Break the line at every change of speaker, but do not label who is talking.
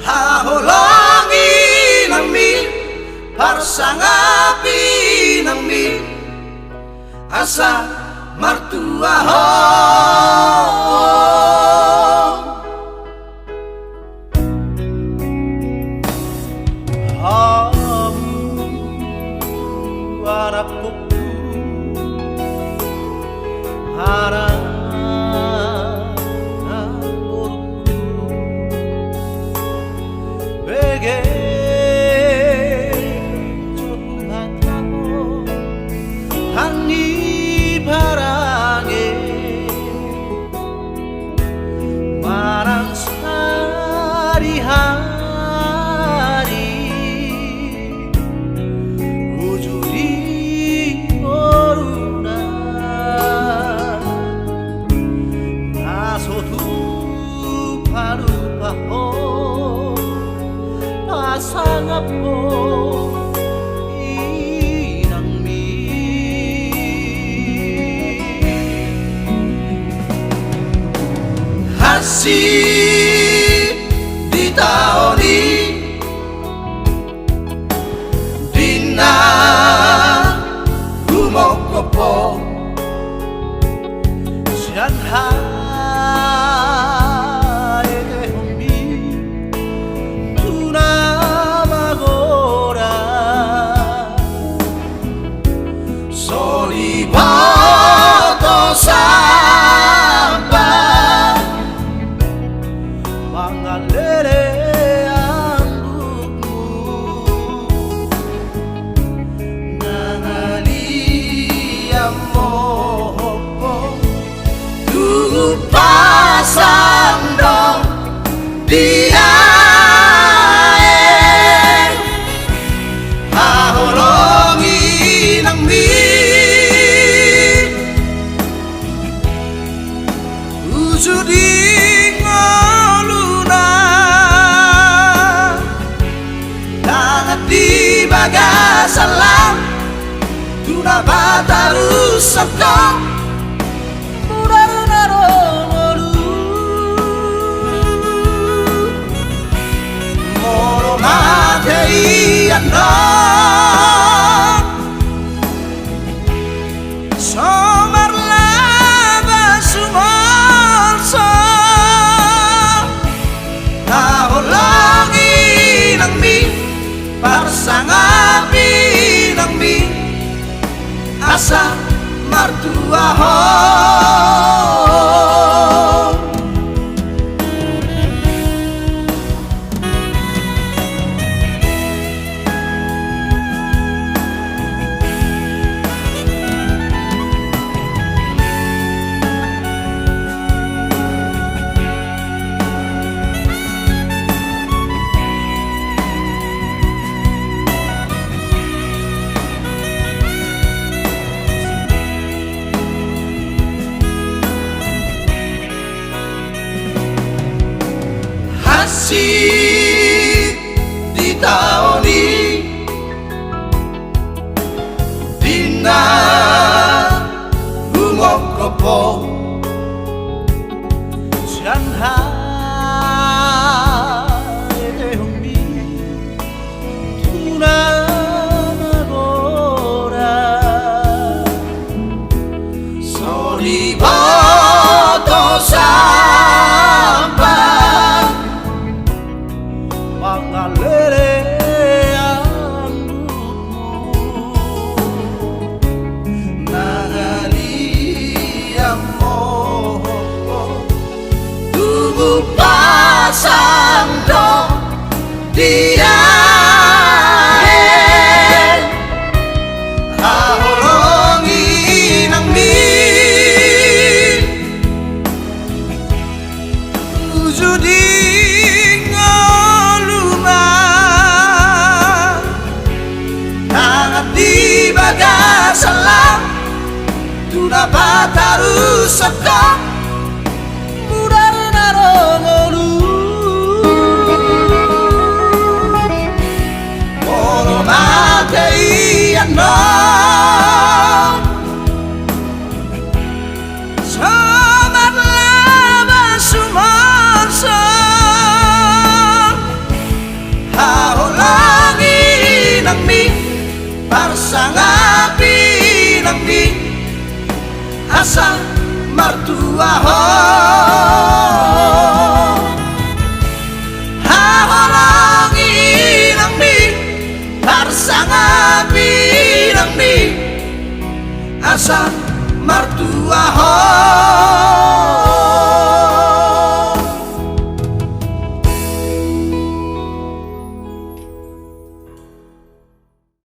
haholangi nami parsangapi nami asa martua ho
harapku harap sangat po inang mi
hasib di tahun ini dina gumokopo
sian
pasang dong dia haholongi nang mi ujudi ngoluna dangat di bagasalam tuna bataru sabdong somar laba sumarso haholangi nang mi parsangapi nang mi asa martua ho di tahun ini dina gumokopo
sian haehumi tuna magora
soli boto pasang dong dia haholongi nang mi ujudi ngoluna hangat di bagasalam tuna bataru sabdong asa martua ho haholangi nang mi parsanga binang mi asa martua ho